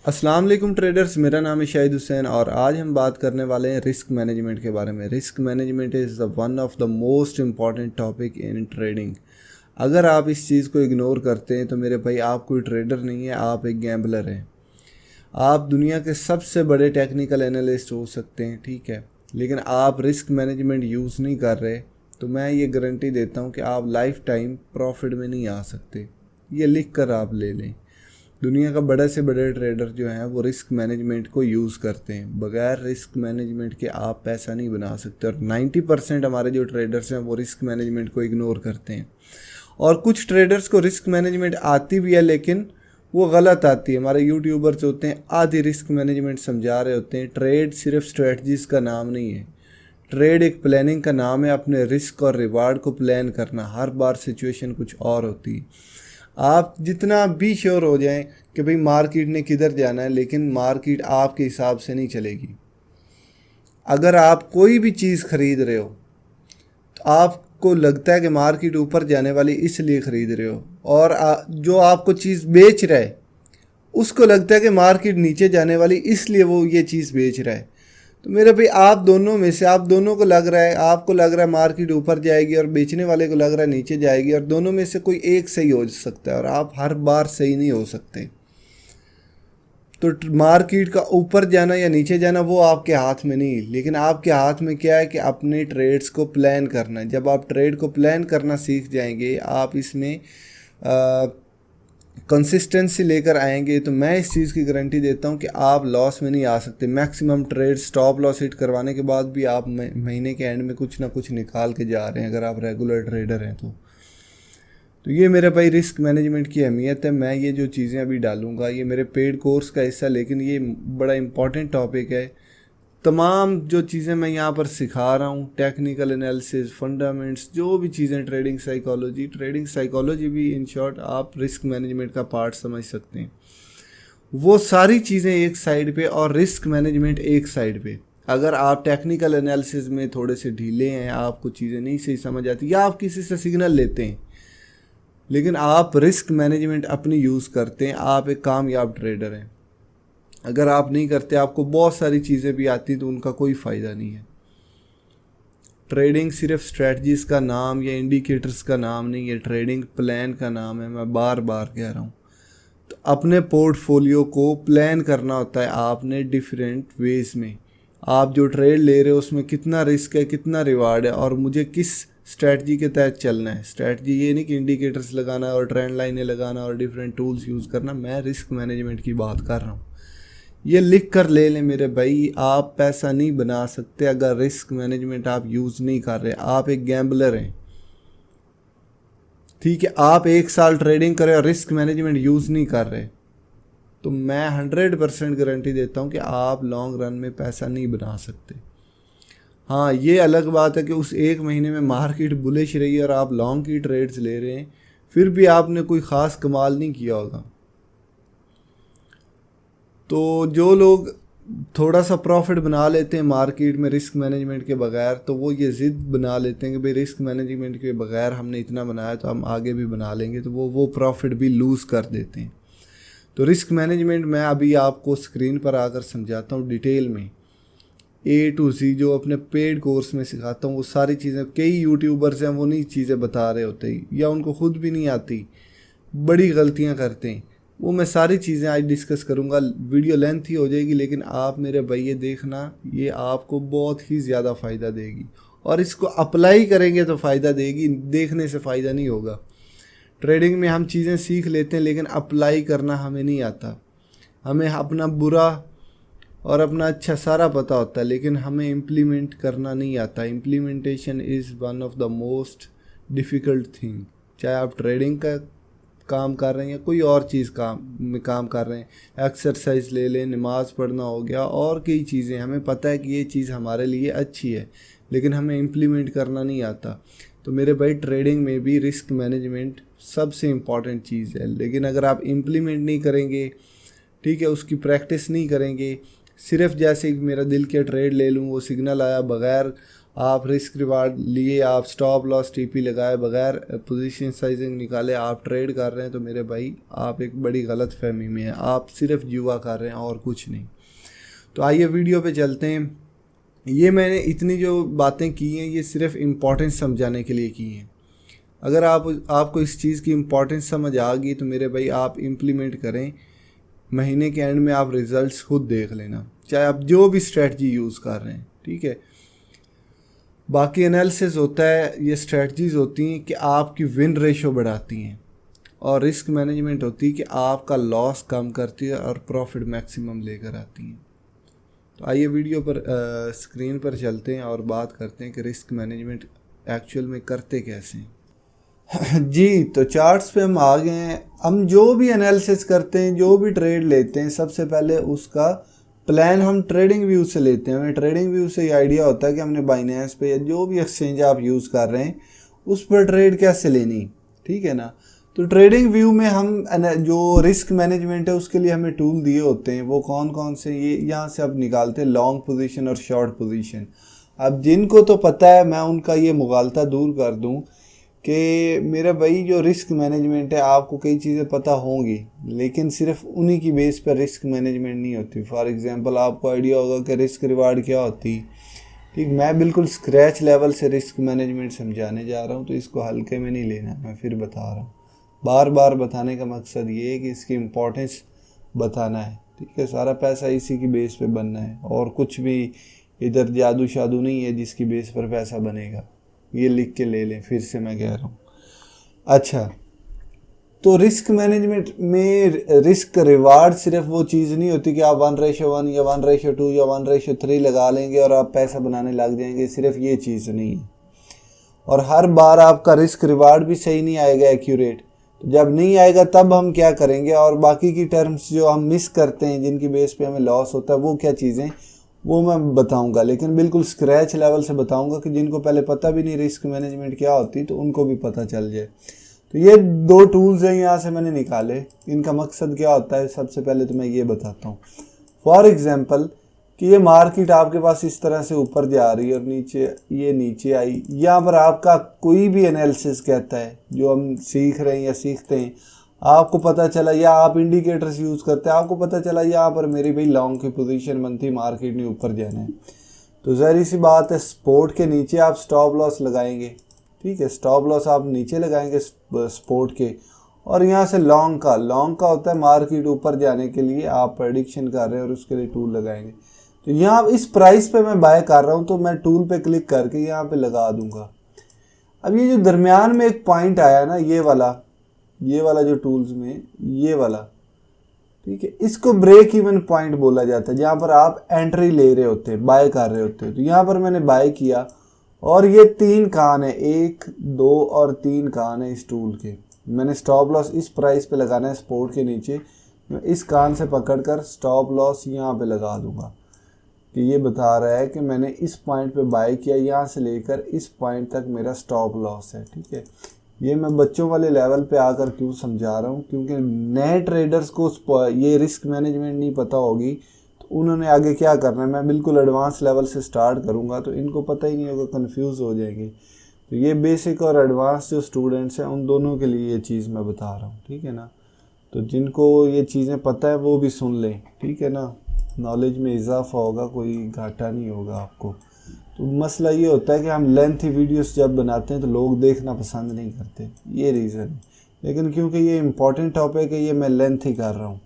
अस्सलाम वालेकुम ट्रेडर्स, मेरा नाम है शाहिद हुसैन और आज हम बात करने वाले हैं रिस्क मैनेजमेंट के बारे में। Risk management is the one of the most important topic in trading. अगर आप इस चीज़ को इग्नोर करते हैं तो मेरे भाई आप कोई ट्रेडर नहीं है, आप एक गैम्बलर हैं। आप दुनिया के सबसे बड़े टेक्निकल एनालिस्ट हो सकते हैं, ठीक है, लेकिन आप रिस्क मैनेजमेंट यूज़ नहीं कर रहे तो मैं ये गारंटी देता हूँ कि आप लाइफ टाइम प्रॉफिट में नहीं आ सकते। ये लिख कर आप ले लें। दुनिया का बड़े से बड़े ट्रेडर जो हैं वो रिस्क मैनेजमेंट को यूज़ करते हैं। बगैर रिस्क मैनेजमेंट के आप पैसा नहीं बना सकते और 90% हमारे जो ट्रेडर्स हैं वो रिस्क मैनेजमेंट को इग्नोर करते हैं। और कुछ ट्रेडर्स को रिस्क मैनेजमेंट आती भी है लेकिन वो गलत आती है। हमारे यूट्यूबर्स होते हैं आधी रिस्क मैनेजमेंट समझा रहे होते हैं। ट्रेड सिर्फ स्ट्रेटजीज का नाम नहीं है, ट्रेड एक प्लानिंग का नाम है। अपने रिस्क और रिवार्ड को प्लान करना, हर बार सिचुएशन कुछ और होती है। आप जितना भी श्योर हो जाएं कि भाई मार्केट ने किधर जाना है, लेकिन मार्केट आपके हिसाब से नहीं चलेगी। अगर आप कोई भी चीज़ खरीद रहे हो तो आपको लगता है कि मार्केट ऊपर जाने वाली इसलिए ख़रीद रहे हो, और जो आपको चीज़ बेच रहा है उसको लगता है कि मार्केट नीचे जाने वाली इसलिए वो ये चीज़ बेच रहा है। तो मेरे भाई आप दोनों में से, आप दोनों को लग रहा है, आपको लग रहा है मार्केट ऊपर जाएगी और बेचने वाले को लग रहा है नीचे जाएगी, और दोनों में से कोई एक सही हो सकता है और आप हर बार सही नहीं हो सकते। तो मार्केट का ऊपर जाना या नीचे जाना वो आपके हाथ में नहीं, लेकिन आपके हाथ में क्या है कि अपने ट्रेड्स को प्लान करना है। जब आप ट्रेड को प्लान करना सीख जाएंगे, आप इसमें कंसिस्टेंसी लेकर आएंगे, तो मैं इस चीज़ की गारंटी देता हूं कि आप लॉस में नहीं आ सकते। Maximum trade stop loss hit करवाने के बाद भी आप महीने के एंड में कुछ ना कुछ निकाल के जा रहे हैं, अगर आप रेगुलर ट्रेडर हैं तो ये मेरे भाई रिस्क मैनेजमेंट की अहमियत है। मैं ये जो चीज़ें अभी डालूंगा ये मेरे पेड कोर्स का हिस्सा, लेकिन ये बड़ा इंपॉर्टेंट टॉपिक है। तमाम जो चीज़ें मैं यहाँ पर सिखा रहा हूँ, टेक्निकल एनालिसिस, फंडामेंट्स, जो भी चीज़ें, ट्रेडिंग साइकोलॉजी भी, इन शॉर्ट आप रिस्क मैनेजमेंट का पार्ट समझ सकते हैं। वो सारी चीज़ें एक साइड पे और रिस्क मैनेजमेंट एक साइड पे। अगर आप टेक्निकल एनालिसिस में थोड़े से ढीले हैं, आपको चीज़ें नहीं सही समझ आती, या आप किसी से सिग्नल लेते हैं, लेकिन आप रिस्क मैनेजमेंट अपनी यूज़ करते हैं, आप एक कामयाब ट्रेडर हैं। अगर आप नहीं करते, आपको बहुत सारी चीज़ें भी आती तो उनका कोई फ़ायदा नहीं है। ट्रेडिंग सिर्फ स्ट्रेटजीज का नाम या इंडिकेटर्स का नाम नहीं है, ट्रेडिंग प्लान का नाम है। मैं बार बार कह रहा हूँ। तो अपने पोर्टफोलियो को प्लान करना होता है आपने डिफरेंट वेज में। आप जो ट्रेड ले रहे हो उसमें कितना रिस्क है, कितना रिवार्ड है, और मुझे किस स्ट्रेटजी के तहत चलना है। स्ट्रेटजी ये नहीं कि इंडिकेटर्स लगाना और ट्रेंड लाइनें लगाना और डिफरेंट टूल्स यूज़ करना। मैं रिस्क मैनेजमेंट की बात कर रहा हूँ। ये लिख कर ले लें मेरे भाई, आप पैसा नहीं बना सकते अगर रिस्क मैनेजमेंट आप यूज़ नहीं कर रहे। आप एक गैम्बलर हैं, ठीक है। आप 1 साल ट्रेडिंग करें और रिस्क मैनेजमेंट यूज़ नहीं कर रहे तो मैं 100% गारंटी देता हूँ कि आप लॉन्ग रन में पैसा नहीं बना सकते। हाँ, ये अलग बात है कि उस एक महीने में मार्केट बुलिश रही है और आप लॉन्ग की ट्रेड्स ले रहे हैं, फिर भी आपने कोई ख़ास कमाल नहीं किया होगा। तो जो लोग थोड़ा सा प्रॉफिट बना लेते हैं मार्केट में रिस्क मैनेजमेंट के बगैर, तो वो ये ज़िद बना लेते हैं कि भाई रिस्क मैनेजमेंट के बगैर हमने इतना बनाया तो हम आगे भी बना लेंगे, तो वो प्रॉफिट भी लूज़ कर देते हैं। तो रिस्क मैनेजमेंट मैं अभी आपको स्क्रीन पर आकर समझाता हूँ डिटेल में, A to Z, जो अपने पेड कोर्स में सिखाता हूँ। वो सारी चीज़ें, कई यूट्यूबर्स हैं वो नहीं चीज़ें बता रहे होते या उनको खुद भी नहीं आती, बड़ी गलतियाँ करते हैं। वो मैं सारी चीज़ें आज डिस्कस करूँगा। वीडियो लेंथ ही हो जाएगी, लेकिन आप मेरे भाई ये देखना, ये आपको बहुत ही ज़्यादा फ़ायदा देगी और इसको अप्लाई करेंगे तो फ़ायदा देगी, देखने से फ़ायदा नहीं होगा। ट्रेडिंग में हम चीज़ें सीख लेते हैं लेकिन अप्लाई करना हमें नहीं आता। हमें अपना बुरा और अपना अच्छा सारा पता होता है, लेकिन हमें इम्प्लीमेंट करना नहीं आता। Implementation is one of the most difficult thing. चाहे आप ट्रेडिंग का काम कर रहे हैं या कोई और चीज़ काम कर रहे हैं, एक्सरसाइज ले लें, नमाज़ पढ़ना हो गया, और कई चीज़ें हमें पता है कि ये चीज़ हमारे लिए अच्छी है, लेकिन हमें इम्प्लीमेंट करना नहीं आता। तो मेरे भाई ट्रेडिंग में भी रिस्क मैनेजमेंट सबसे इम्पॉर्टेंट चीज़ है, लेकिन अगर आप इम्प्लीमेंट नहीं करेंगे, ठीक है, उसकी प्रैक्टिस नहीं करेंगे, सिर्फ जैसे मेरा दिल के ट्रेड ले लूँ, वो सिग्नल आया, बगैर आप रिस्क रिवार्ड लिए, आप स्टॉप लॉस टीपी लगाए बगैर पोजीशन साइजिंग निकाले आप ट्रेड कर रहे हैं, तो मेरे भाई आप एक बड़ी गलत फहमी में हैं, आप सिर्फ जुआ कर रहे हैं और कुछ नहीं। तो आइए वीडियो पे चलते हैं। ये मैंने इतनी जो बातें की हैं ये सिर्फ इम्पोर्टेंस समझाने के लिए की हैं। अगर आपको इस चीज़ की इम्पोर्टेंस समझ आ गई तो मेरे भाई आप इम्प्लीमेंट करें, महीने के एंड में आप रिज़ल्ट्स खुद देख लेना, चाहे आप जो भी स्ट्रेटजी यूज़ कर रहे हैं, ठीक है। बाकी एनालिसिस होता है, ये स्ट्रेटजीज़ होती हैं कि आपकी विन रेशो बढ़ाती हैं, और रिस्क मैनेजमेंट होती है कि आपका लॉस कम करती है और प्रॉफिट मैक्सिमम लेकर आती हैं। तो आइए वीडियो पर स्क्रीन पर चलते हैं और बात करते हैं कि रिस्क मैनेजमेंट एक्चुअल में करते कैसे हैं। जी, तो चार्ट्स पे हम आ गए हैं। हम जो भी एनालिसिस करते हैं, जो भी ट्रेड लेते हैं, सबसे पहले उसका प्लान हम ट्रेडिंग व्यू से लेते हैं। हमें ट्रेडिंग व्यू से ये आइडिया होता है कि हमने बाइनेंस पे या जो भी एक्सचेंज आप यूज़ कर रहे हैं उस पर ट्रेड कैसे लेनी, ठीक है ना। तो ट्रेडिंग व्यू में हम जो रिस्क मैनेजमेंट है उसके लिए हमें टूल दिए होते हैं, वो कौन कौन से, ये यहाँ से अब निकालते हैं लॉन्ग पोजीशन और शॉर्ट पोजीशन। अब जिनको तो पता है मैं उनका ये मुगालता दूर कर दूँ कि मेरा भाई जो रिस्क मैनेजमेंट है, आपको कई चीज़ें पता होंगी लेकिन सिर्फ उन्हीं की बेस पर रिस्क मैनेजमेंट नहीं होती। फॉर एग्जांपल आपको आइडिया होगा कि रिस्क रिवार्ड क्या होती, ठीक। मैं बिल्कुल स्क्रैच लेवल से रिस्क मैनेजमेंट समझाने जा रहा हूँ, तो इसको हल्के में नहीं लेना, मैं फिर बता रहा हूँ। बार बार बताने का मकसद ये है कि इसकी इम्पोर्टेंस बताना है, ठीक है। सारा पैसा इसी की बेस पे बनना है और कुछ भी इधर जादू शादू नहीं है जिसकी बेस पर पैसा बनेगा, ये लिख के ले लें, फिर से मैं कह रहा हूँ। अच्छा, तो रिस्क मैनेजमेंट में रिस्क रिवार्ड सिर्फ वो चीज़ नहीं होती कि आप 1:1 या 1:2 या 1:3 लगा लेंगे और आप पैसा बनाने लग जाएंगे, सिर्फ ये चीज़ नहीं है। और हर बार आपका रिस्क रिवार्ड भी सही नहीं आएगा एक्यूरेट। तो जब नहीं आएगा तब हम क्या करेंगे, और बाकी की टर्म्स जो हम मिस करते हैं जिनकी बेस पे हमें लॉस होता है, वो क्या चीज़ें, वो मैं बताऊंगा, लेकिन बिल्कुल स्क्रैच लेवल से बताऊंगा कि जिनको पहले पता भी नहीं रिस्क मैनेजमेंट क्या होती तो उनको भी पता चल जाए। तो ये 2 टूल्स हैं यहाँ से मैंने निकाले, इनका मकसद क्या होता है सबसे पहले तो मैं ये बताता हूँ। फॉर एग्जांपल कि ये मार्केट आपके पास इस तरह से ऊपर जा रही है और नीचे आई, यहाँ पर आपका कोई भी एनालिसिस कहता है जो हम सीख रहे हैं या सीखते हैं, आपको पता चला, या आप इंडिकेटर्स यूज़ करते हैं, आपको पता चला यहाँ पर मेरी भाई लॉन्ग की पोजीशन बनती, मार्केट ने ऊपर जाना है, तो ज़ाहिर सी बात है स्पोर्ट के नीचे आप स्टॉप लॉस लगाएंगे, ठीक है। स्टॉप लॉस आप नीचे लगाएंगे स्पोर्ट के, और यहाँ से लॉन्ग का होता है मार्केट ऊपर जाने के लिए आप प्रेडिक्शन कर रहे हैं और उसके लिए टूल लगाएंगे। तो यहाँ इस प्राइस पे मैं बाय कर रहा हूँ तो मैं टूल पे क्लिक करके यहाँ पे लगा दूंगा। अब ये जो दरमियान में एक पॉइंट आया ना, ये वाला जो टूल्स में ये वाला, ठीक है, इसको ब्रेक इवन पॉइंट बोला जाता है, जहाँ पर आप एंट्री ले रहे होते हैं, बाय कर रहे होते हैं। तो यहाँ पर मैंने बाय किया और ये 3 कान है, 1, 2 और 3 कान है इस टूल के। मैंने स्टॉप लॉस इस प्राइस पे लगाना है स्पोर्ट के नीचे, मैं इस कान से पकड़कर स्टॉप लॉस यहाँ पे लगा दूंगा कि ये बता रहा है कि मैंने इस पॉइंट पे बाय किया, यहाँ से लेकर इस पॉइंट तक मेरा स्टॉप लॉस है, ठीक है। ये मैं बच्चों वाले लेवल पे आकर क्यों समझा रहा हूँ, क्योंकि नए ट्रेडर्स को ये रिस्क मैनेजमेंट नहीं पता होगी तो उन्होंने आगे क्या करना है। मैं बिल्कुल एडवांस लेवल से स्टार्ट करूँगा तो इनको पता ही नहीं होगा, कंफ्यूज हो जाएंगे। तो ये बेसिक और एडवांस जो स्टूडेंट्स हैं उन दोनों के लिए ये चीज़ मैं बता रहा हूँ, ठीक है ना। तो जिनको ये चीज़ें पता है वो भी सुन लें, ठीक है ना, नॉलेज में इजाफा होगा, कोई घाटा नहीं होगा आपको। तो मसला ये होता है कि हम लेंथी वीडियोस जब बनाते हैं तो लोग देखना पसंद नहीं करते, ये रीज़न है। लेकिन क्योंकि ये इम्पॉर्टेंट टॉपिक है, ये मैं लेंथ ही कर रहा हूँ।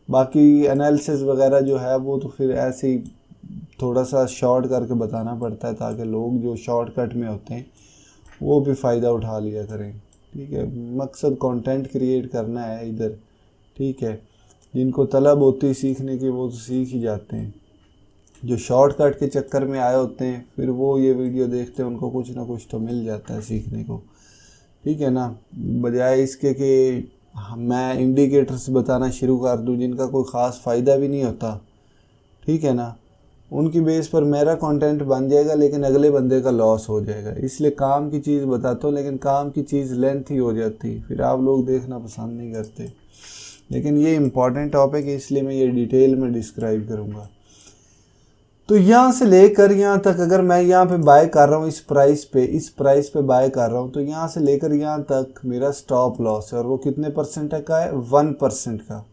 बाकी एनालिसिस वगैरह जो है वो तो फिर ऐसे ही थोड़ा सा शॉर्ट करके बताना पड़ता है ताकि लोग जो शॉर्टकट में होते हैं वो भी फ़ायदा उठा लिया करें, ठीक है। मकसद कंटेंट क्रिएट करना है इधर, ठीक है। जिनको तलब होती है सीखने की वो तो सीख ही जाते हैं, जो शॉर्टकट के चक्कर में आए होते हैं फिर वो ये वीडियो देखते हैं, उनको कुछ ना कुछ तो मिल जाता है सीखने को, ठीक है ना। बजाय इसके कि मैं इंडिकेटर्स बताना शुरू कर दूं जिनका कोई ख़ास फ़ायदा भी नहीं होता, ठीक है ना, उनकी बेस पर मेरा कंटेंट बन जाएगा लेकिन अगले बंदे का लॉस हो जाएगा। इसलिए काम की चीज़ बताता हूँ, लेकिन काम की चीज़ लेंथ ही हो जाती, फिर आप लोग देखना पसंद नहीं करते। लेकिन ये इम्पॉर्टेंट टॉपिक है इसलिए मैं ये डिटेल में डिस्क्राइब करूँगा। तो तो यहाँ से लेकर यहाँ तक अगर मैं यहाँ पे बाय कर रहा हूँ इस प्राइस पे बाय कर रहा हूँ, तो यहाँ से लेकर यहाँ तक मेरा स्टॉप लॉस है और वो कितने परसेंट का है, 1% का।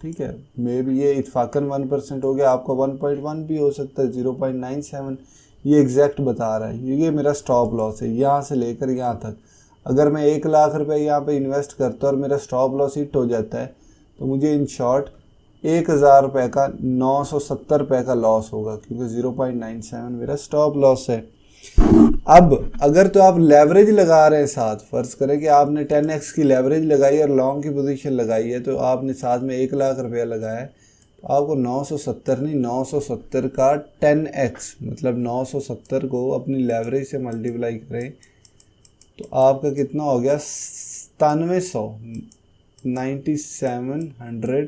ठीक है, मे भी ये इत्फाकन 1% हो गया, आपका 1.1 भी हो सकता है, 0.97 ये एग्जैक्ट बता रहा है। ये मेरा स्टॉप लॉस है यहाँ से लेकर यहाँ तक। अगर मैं 1 लाख रुपए यहाँ पे इन्वेस्ट करता हूँ और मेरा स्टॉप लॉस हिट हो जाता है, तो मुझे इन शॉर्ट 1000 रुपये का 970 रुपये का लॉस होगा, क्योंकि 0.97 मेरा स्टॉप लॉस है। अब अगर तो आप लेवरेज लगा रहे हैं साथ, फर्ज करें कि आपने 10x की लेवरेज लगाई और लॉन्ग की पोजीशन लगाई है, तो आपने साथ में 1 लाख रुपया लगाया है, तो आपको 970 नहीं 970 का 10x मतलब 970 को अपनी लेवरेज से मल्टीप्लाई करें तो आपका कितना हो गया, 9700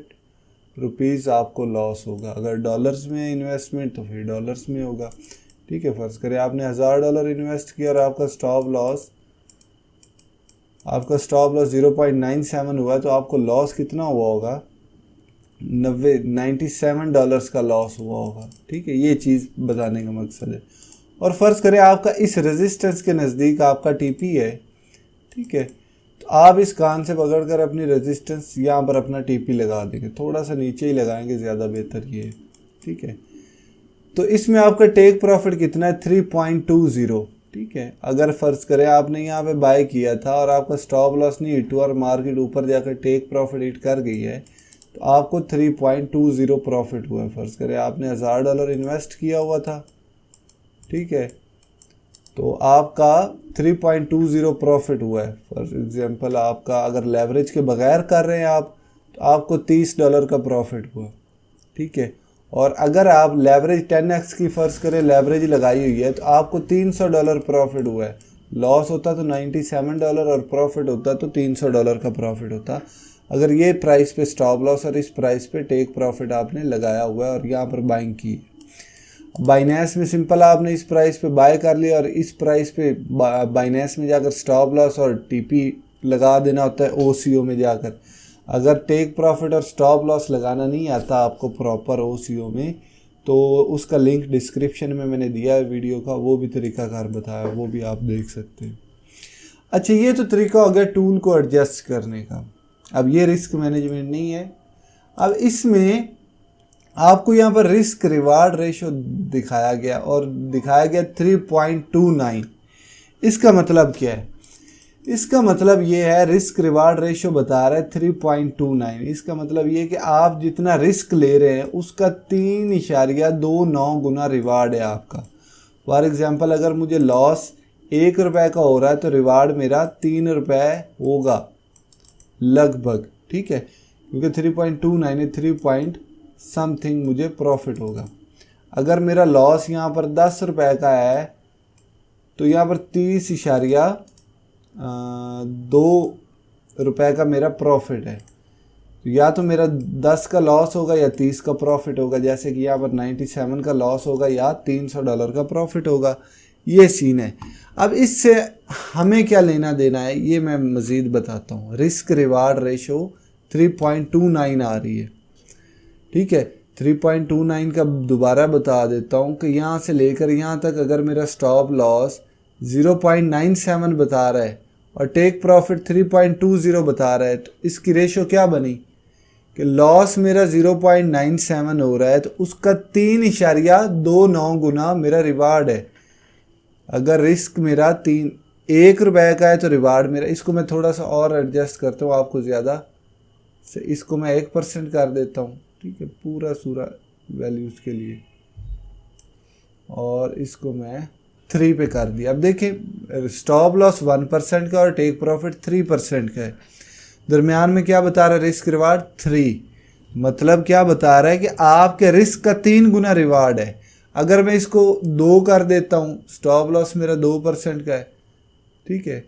रुपीज़ आपको लॉस होगा। अगर डॉलर्स में इन्वेस्टमेंट तो फिर डॉलर्स में होगा। ठीक है, फर्ज करें आपने $1000 इन्वेस्ट किया और आपका स्टॉप लॉस 0.97 हुआ, तो आपको लॉस कितना हुआ होगा, $97 का लॉस हुआ होगा। ठीक है, ये चीज़ बताने का मकसद है। और फ़र्ज़ करें आपका इस रेजिस्टेंस के नज़दीक आपका टीपी है। ठीक है, तो आप इस कान से पकड़कर अपनी रेजिस्टेंस यहाँ पर अपना टीपी लगा देंगे, थोड़ा सा नीचे ही लगाएंगे, ज़्यादा बेहतर ये है। ठीक है, तो इसमें आपका टेक प्रॉफिट कितना है, 3.20। ठीक है, अगर फ़र्ज़ करें आपने यहाँ पे बाय किया था और आपका स्टॉप लॉस नहीं हिट हुआ और मार्केट ऊपर जाकर टेक प्रॉफिट हिट कर गई है, तो आपको 3.20 प्रॉफिट हुआ है। फ़र्ज़ करें आपने $1000 इन्वेस्ट किया हुआ था। ठीक है, तो आपका 3.20 प्रॉफिट हुआ है। फॉर एग्जांपल आपका अगर लेवरेज के बगैर कर रहे हैं आप, तो आपको $30 का प्रॉफिट हुआ। ठीक है, और अगर आप लेवरेज 10x की फ़र्ज़ करें लेवरेज लगाई हुई है, तो आपको $300 प्रॉफिट हुआ है। लॉस होता तो $97 और प्रॉफिट होता तो $300 का प्रॉफिट होता, अगर ये प्राइस पे स्टॉप लॉस और इस प्राइस पे टेक प्रॉफिट आपने लगाया हुआ है और यहाँ पर बाइंग की। बाइनेंस में सिंपल आपने इस प्राइस पे बाय कर लिया और इस प्राइस पे बाइनेंस में जाकर स्टॉप लॉस और टीपी लगा देना होता है ओसीओ में जाकर। अगर टेक प्रॉफिट और स्टॉप लॉस लगाना नहीं आता आपको प्रॉपर ओसीओ में, तो उसका लिंक डिस्क्रिप्शन में मैंने दिया है वीडियो का, वो भी तरीकाकार बताया, वो भी आप देख सकते हैं। अच्छा, ये तो तरीका हो गया टूल को एडजस्ट करने का। अब ये रिस्क मैनेजमेंट नहीं है। अब इसमें आपको यहाँ पर रिस्क रिवार्ड रेशो दिखाया गया और दिखाया गया 3.29। इसका मतलब क्या है, इसका मतलब ये है, रिस्क रिवार्ड रेशो बता रहा है 3.29। इसका मतलब ये है कि आप जितना रिस्क ले रहे हैं उसका 3.29 गुना रिवार्ड है आपका। फॉर एग्जांपल अगर मुझे लॉस 1 रुपये का हो रहा है तो रिवार्ड मेरा 3 रुपये होगा लगभग। ठीक है, क्योंकि 3.29 है, 3 समथिंग मुझे प्रॉफिट होगा। अगर मेरा लॉस यहाँ पर 10 रुपये का है, तो यहाँ पर 30.2 रुपये का मेरा प्रॉफिट है। तो या तो मेरा 10 का लॉस होगा या 30 का प्रॉफिट होगा, जैसे कि यहाँ पर 97 का लॉस होगा या $300 का प्रॉफिट होगा। ये सीन है। अब इससे हमें क्या लेना देना है ये मैं मज़ीद बताता हूँ। रिस्क रिवार्ड रेशो 3.29 आ रही है। ठीक है, 3.29 का दोबारा बता देता हूँ कि यहाँ से लेकर यहाँ तक अगर मेरा स्टॉप लॉस 0.97 बता रहा है और टेक प्रॉफिट 3.20 बता रहा है, तो इसकी रेशो क्या बनी कि लॉस मेरा 0.97 हो रहा है तो उसका 3.29 गुना मेरा रिवार्ड है। अगर रिस्क मेरा 1 रुपये का है तो रिवार्ड मेरा, इसको मैं थोड़ा सा और एडजस्ट करता हूँ आपको ज़्यादा से, इसको मैं 1% कर देता हूँ। ठीक है, पूरा सूरा वैल्यूज़ के लिए, और इसको मैं 3 पे कर दिया। अब देखें, स्टॉप लॉस 1% का और टेक प्रॉफिट 3% का है। दरमियान में क्या बता रहा है, रिस्क रिवार्ड 3, मतलब क्या बता रहा है कि आपके रिस्क का 3 गुना रिवार्ड है। अगर मैं इसको 2 कर देता हूँ, स्टॉप लॉस मेरा 2% का है। ठीक है,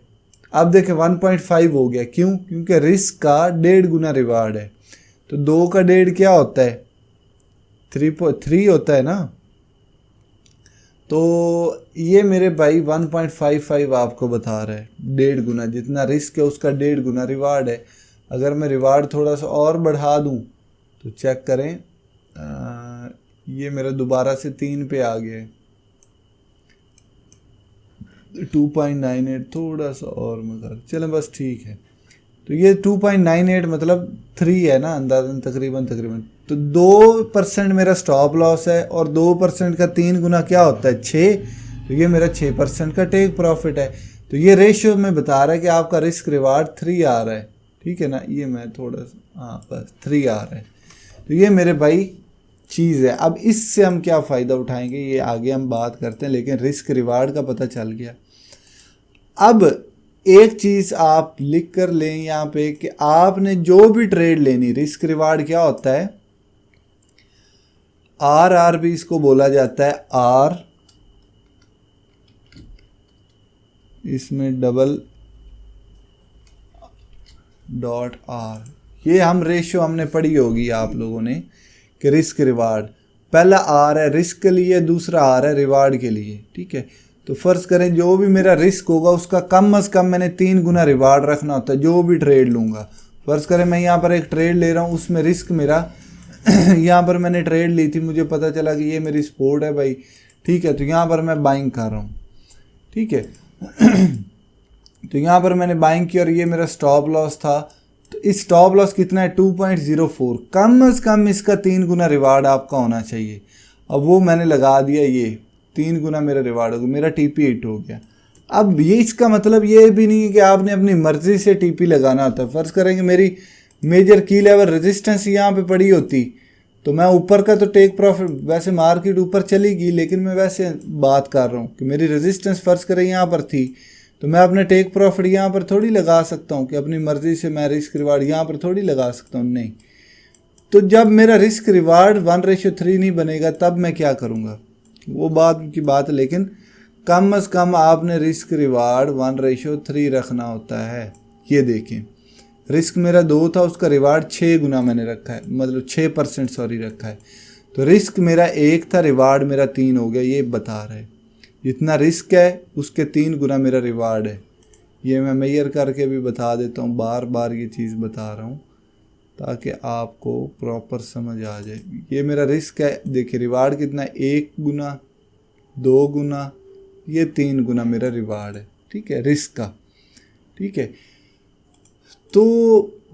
अब देखें 1.5 हो गया, क्यों? क्योंकि रिस्क का 1.5 गुना रिवार्ड है। तो 2 का 1.5 क्या होता है, 3 होता है ना। तो ये मेरे भाई 1.55 आपको बता रहा है, 1.5 गुना, जितना रिस्क है उसका 1.5 गुना रिवार्ड है। अगर मैं रिवार्ड थोड़ा सा और बढ़ा दूं तो चेक करें, ये मेरा दोबारा से 3 पे आ गया है, 2.98 थोड़ा सा और मगर चलें बस ठीक है। तो ये 2.98 मतलब 3 है ना अंदाजन तकरीबन। तो 2% मेरा स्टॉप लॉस है और 2% का 3 गुना क्या होता है 6, तो ये मेरा 6% का टेक प्रॉफिट है। तो ये रेशियो में बता रहा है कि आपका रिस्क रिवार्ड 3 आ रहा है, ठीक है ना। ये मैं थोड़ा सा हाँ बस 3 आ रहा है। तो ये मेरे भाई चीज़ है। अब इससे हम क्या फ़ायदा उठाएंगे ये आगे हम बात करते हैं, लेकिन रिस्क रिवार्ड का पता चल गया। अब एक चीज़ आप लिख कर लें यहाँ पे कि आपने जो भी ट्रेड लेनी, रिस्क रिवार्ड क्या होता है, आर भी इसको बोला जाता है, आर इसमें डबल डॉट आर, ये हम रेशियो हमने पढ़ी होगी आप लोगों ने कि रिस्क रिवार्ड, पहला आर है रिस्क के लिए, दूसरा आर है रिवार्ड के लिए, ठीक है। तो फ़र्ज़ करें जो भी मेरा रिस्क होगा उसका कम अज़ कम मैंने 3 गुना रिवार्ड रखना होता है जो भी ट्रेड लूँगा। फ़र्ज़ करें मैं यहाँ पर एक ट्रेड ले रहा हूँ, उसमें रिस्क मेरा यहाँ पर मैंने ट्रेड ली थी, मुझे पता चला कि ये मेरी सपोर्ट है भाई, ठीक है। तो यहाँ पर मैं बाइंग कर रहा हूँ, ठीक है। तो यहाँ पर मैंने बाइंग की और ये मेरा स्टॉप लॉस था। तो इस स्टॉप लॉस कितना है 2.04, कम अज़ कम इसका 3 गुना रिवार्ड आपका होना चाहिए। अब वो मैंने लगा दिया, ये 3 गुना मेरा रिवार्ड हो गया, मेरा टीपी हिट हो गया। अब ये इसका मतलब ये भी नहीं है कि आपने अपनी मर्ज़ी से टीपी लगाना होता है। फ़र्ज़ करेंगे मेरी मेजर की लेवल रेजिस्टेंस यहाँ पे पड़ी होती तो मैं ऊपर का तो टेक प्रॉफिट, वैसे मार्केट ऊपर चली गई लेकिन मैं वैसे बात कर रहा हूँ कि मेरी रेजिस्टेंस फ़र्ज़ करें यहाँ पर थी, तो मैं अपने टेक प्रॉफिट यहाँ पर थोड़ी लगा सकता हूँ कि अपनी मर्ज़ी से मैं रिस्क रिवार्ड यहाँ पर थोड़ी लगा सकता हूँ, नहीं। तो जब मेरा रिस्क रिवार्ड 1:3 नहीं बनेगा तब मैं क्या करूँगा, वो बात की बात है। लेकिन कम अज़ कम आपने रिस्क रिवार्ड 1:3 रखना होता है। ये देखें रिस्क मेरा 2 था, उसका रिवार्ड 6 गुना मैंने रखा है, मतलब 6% सॉरी रखा है। तो रिस्क मेरा 1 था, रिवार्ड मेरा 3 हो गया। ये बता रहे जितना रिस्क है उसके 3 गुना मेरा रिवार्ड है। ये मैं मेजर करके भी बता देता हूँ, बार बार ये चीज़ बता रहा हूँ ताकि आपको प्रॉपर समझ आ जाए। ये मेरा रिस्क है, देखिए रिवार्ड कितना है 1 गुना, 2 गुना, ये 3 गुना मेरा रिवार्ड है, ठीक है, रिस्क का, ठीक है। तो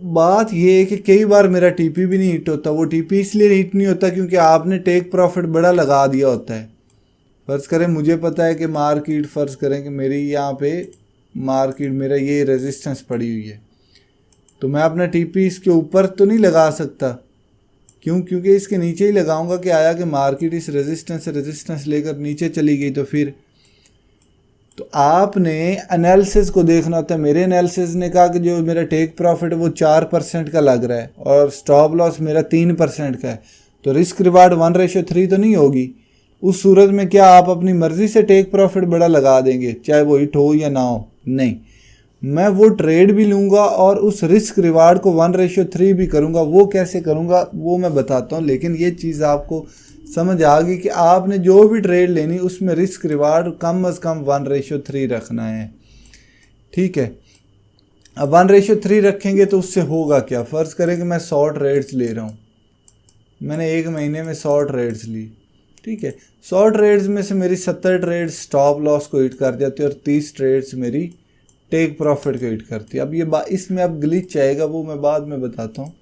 बात ये है कि कई बार मेरा टीपी भी नहीं हिट होता। वो टीपी इसलिए हिट नहीं होता क्योंकि आपने टेक प्रॉफिट बड़ा लगा दिया होता है। फ़र्ज़ करें मुझे पता है कि मार्केट, फ़र्ज़ करें कि मेरी यहाँ पे मार्केट मेरा ये रेजिस्टेंस पड़ी हुई है, तो मैं अपना टीपी इसके ऊपर तो नहीं लगा सकता, क्यों, क्योंकि इसके नीचे ही लगाऊंगा कि आया कि मार्केट इस रेजिस्टेंस से रेजिस्टेंस लेकर नीचे चली गई तो फिर। तो आपने एनालिसिस को देखना होता है। मेरे एनालिसिस ने कहा कि जो मेरा टेक प्रॉफिट है वो 4% का लग रहा है और स्टॉप लॉस मेरा 3% का है, तो रिस्क रिवार्ड 1:3 तो नहीं होगी। उस सूरत में क्या आप अपनी मर्ज़ी से टेक प्रॉफिट बड़ा लगा देंगे चाहे वो हिट हो या ना हो? नहीं, मैं वो ट्रेड भी लूँगा और उस रिस्क रिवार्ड को 1:3 भी करूँगा। वो कैसे करूँगा वो मैं बताता हूँ, लेकिन ये चीज़ आपको समझ आ गई कि आपने जो भी ट्रेड लेनी उसमें रिस्क रिवार्ड कम अज़ कम 1:3 रखना है, ठीक है। अब 1:3 रखेंगे तो उससे होगा क्या, फ़र्ज़ करें कि मैं 100 ट्रेड्स ले रहा हूँ, मैंने 1 महीने में 100 ट्रेड्स ली, ठीक है। 100 ट्रेड्स में से मेरी 70 ट्रेड्स स्टॉप लॉस को हिट कर जाती है और 30 ट्रेड्स मेरी टेक प्रॉफिट को हिट करती है। अब ये इसमें अब ग्लिच आएगा, वो मैं बाद में बताता हूँ,